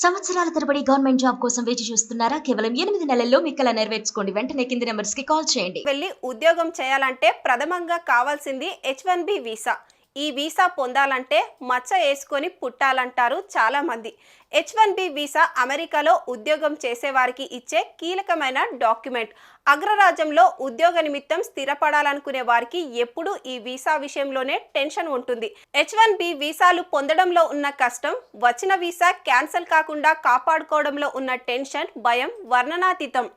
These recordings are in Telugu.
సంవత్సరాల తరబడి గవర్నమెంట్ జాబ్ కోసం వేచి చూస్తున్నారా? కేవలం 8 నెలల్లో మీ కల నెరవేర్చుకోండి. వెంటనే కింది నంబర్స్‌కి కాల్ చేయండి. వెళ్ళి ఉద్యోగం చేయాలంటే ప్రథమంగా కావాల్సింది H1B వీసా. ఈ వీసా పొందాలంటే మచ్చ వేసుకొని పుట్టాలంటారు చాలా మంది. H1B వీసా అమెరికాలో ఉద్యోగం చేసేవారికి ఇచ్చే కీలకమైన డాక్యుమెంట్. అగ్రరాజ్యంలో ఉద్యోగ నిమిత్తం స్థిరపడాలనుకునే వారికి ఎప్పుడూ ఈ వీసా విషయంలోనే టెన్షన్ ఉంటుంది. H1B వీసాలు పొందడంలో ఉన్న కష్టం, వచ్చిన వీసా క్యాన్సిల్ కాకుండా కాపాడుకోవడంలో ఉన్న టెన్షన్, భయం వర్ణనాతీతం.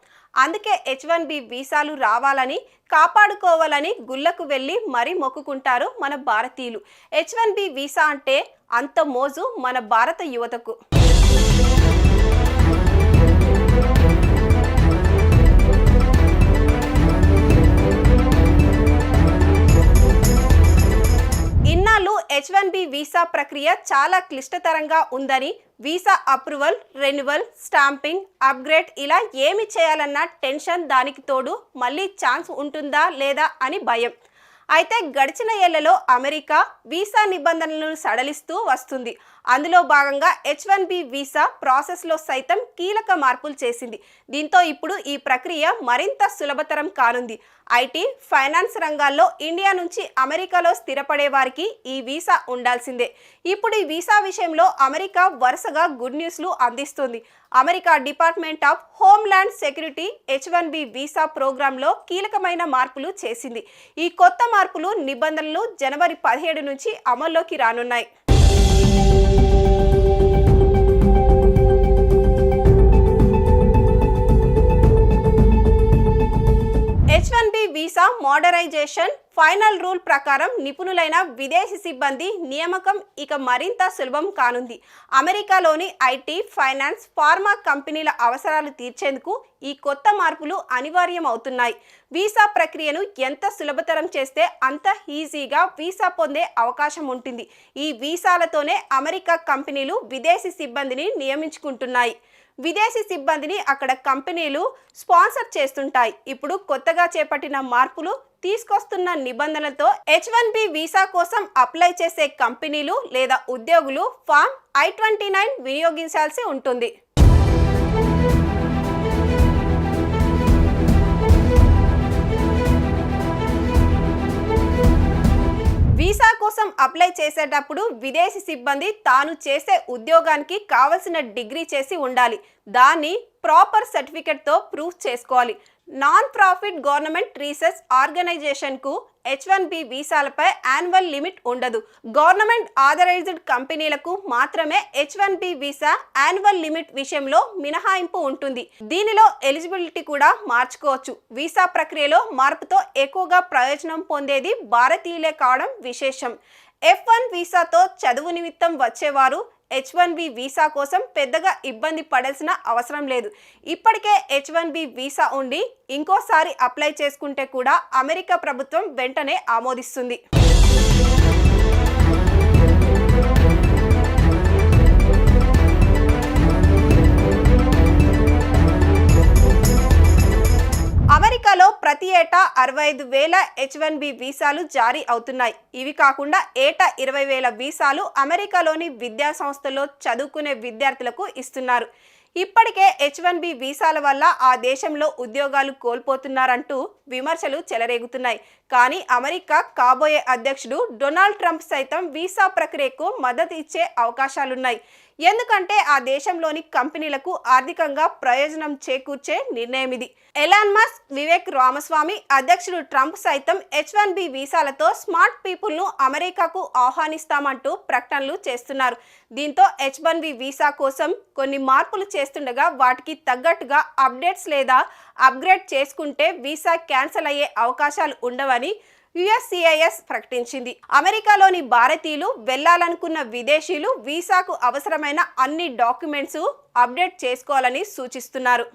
అందుకే H1B వీసాలు రావాలని, కాపాడుకోవాలని గుళ్ళకు వెళ్ళి మరీ మొక్కుకుంటారు మన భారతీయులు. H1B వీసా అంటే అంత మోజు మన భారత యువతకు. ఇన్నాళ్ళు H1B వీసా ప్రక్రియ చాలా క్లిష్టతరంగా ఉందని, visa approval, renewal, stamping, upgrade ఇలా ఏమి చేయాలన్న టెన్షన్, దానికి తోడు మళ్ళీ ఛాన్స్ ఉంటుందా లేదా అని భయం. అయితే గడిచిన ఏళ్లలో అమెరికా వీసా నిబంధనలను సడలిస్తూ వస్తుంది. అందులో భాగంగా H1B వీసా ప్రాసెస్లో సైతం కీలక మార్పులు చేసింది. దీంతో ఇప్పుడు ఈ ప్రక్రియ మరింత సులభతరం కానుంది. ఐటీ, ఫైనాన్స్ రంగాల్లో ఇండియా నుంచి అమెరికాలో స్థిరపడే వారికి ఈ వీసా ఉండాల్సిందే. ఇప్పుడు ఈ వీసా విషయంలో అమెరికా వరుసగా గుడ్ న్యూస్లు అందిస్తుంది. America department of homeland security H1B visa ప్రోగ్రాంలో కీలకమైన మార్పులు చేసింది. ఈ కొత్త మార్పులు, నిబంధనలు జనవరి 17 నుంచి అమల్లోకి రానున్నాయి. H1B visa modernisation final rule ప్రకారం నిపుణులైన విదేశీ సిబ్బంది నియామకం ఇక మరింత సులభం కానుంది. అమెరికాలోని ఐటీ, ఫైనాన్స్, ఫార్మా కంపెనీల అవసరాలు తీర్చేందుకు ఈ కొత్త మార్పులు అనివార్యమవుతున్నాయి. వీసా ప్రక్రియను ఎంత సులభతరం చేస్తే అంత ఈజీగా వీసా పొందే అవకాశం ఉంటుంది. ఈ వీసాలతోనే అమెరికా కంపెనీలు విదేశీ సిబ్బందిని నియమించుకుంటున్నాయి. విదేశీ సిబ్బందిని అక్కడ కంపెనీలు స్పాన్సర్ చేస్తుంటాయి. ఇప్పుడు కొత్తగా చేపట్టిన మార్పులు తీసుకొస్తున్న నిబంధనలతో H1B వీసా కోసం అప్లై చేసే కంపెనీలు లేదా ఉద్యోగులు ఫామ్ I-29 వినియోగించాల్సి ఉంటుంది. వీసా కోసం అప్లై చేసేటప్పుడు విదేశీ సిబ్బంది తాను చేసే ఉద్యోగానికి కావలసిన డిగ్రీ చేసి ఉండాలి. దాన్ని ప్రాపర్ సర్టిఫికెట్తో ప్రూఫ్ చేసుకోవాలి. నాన్ ప్రాఫిట్ గవర్నమెంట్ రీసెర్చ్ ఆర్గనైజేషన్కు H1B వీసాలపై యాన్యువల్ లిమిట్ ఉండదు. గవర్నమెంట్ ఆథరైజ్డ్ కంపెనీలకు మాత్రమే H1B వీసా యాన్యువల్ లిమిట్ విషయంలో మినహాయింపు ఉంటుంది. దీనిలో ఎలిజిబిలిటీ కూడా మార్చుకోవచ్చు. వీసా ప్రక్రియలో మార్పుతో ఎక్కువగా ప్రయోజనం పొందేది భారతీయులే కావడం విశేషం. F1 వీసాతో చదువు నిమిత్తం వచ్చేవారు H1B వీసా కోసం పెద్దగా ఇబ్బంది పడాల్సిన అవసరం లేదు. ఇప్పటికే H1B వీసా ఉండి ఇంకోసారి అప్లై చేసుకుంటే కూడా అమెరికా ప్రభుత్వం వెంటనే ఆమోదిస్తుంది. అమెరికాలో ప్రతి ఏటా 65,000 H1B వీసాలు జారీ అవుతున్నాయి. ఇవి కాకుండా ఏటా 20,000 వీసాలు అమెరికాలోని విద్యా సంస్థల్లో చదువుకునే విద్యార్థులకు ఇస్తున్నారు. ఇప్పటికే H1B వీసాల వల్ల ఆ దేశంలో ఉద్యోగాలు కోల్పోతున్నారంటూ విమర్శలు చెలరేగుతున్నాయి. కానీ అమెరికా కాబోయే అధ్యక్షుడు డొనాల్డ్ ట్రంప్ సైతం వీసా ప్రక్రియకు మద్దతు ఇచ్చే అవకాశాలున్నాయి. ఎందుకంటే ఆ దేశంలోని కంపెనీలకు ఆర్థికంగా ప్రయోజనం చేకూర్చే నిర్ణయం ఇది. ఎలాన్ మస్క్, వివేక్ రామస్వామి, అధ్యక్షుడు ట్రంప్ సైతం H1B వీసాలతో స్మార్ట్ పీపుల్ను అమెరికాకు ఆహ్వానిస్తామంటూ ప్రకటనలు చేస్తున్నారు. దీంతో H1B వీసా కోసం కొన్ని మార్పులు చేస్తుండగా వాటికి తగ్గట్టుగా అప్డేట్స్ లేదా అప్గ్రేడ్ చేసుకుంటే వీసా క్యాన్సిల్ అయ్యే అవకాశాలు ఉండవని USCIS ప్రకటించింది. అమెరికాలోని భారతీయులు వెళ్లాలనుకున్న విదేశీయులు వీసాకు అవసరమైన అన్ని డాక్యుమెంట్స్ అప్డేట్ చేసుకోవాలని సూచిస్తున్నారు.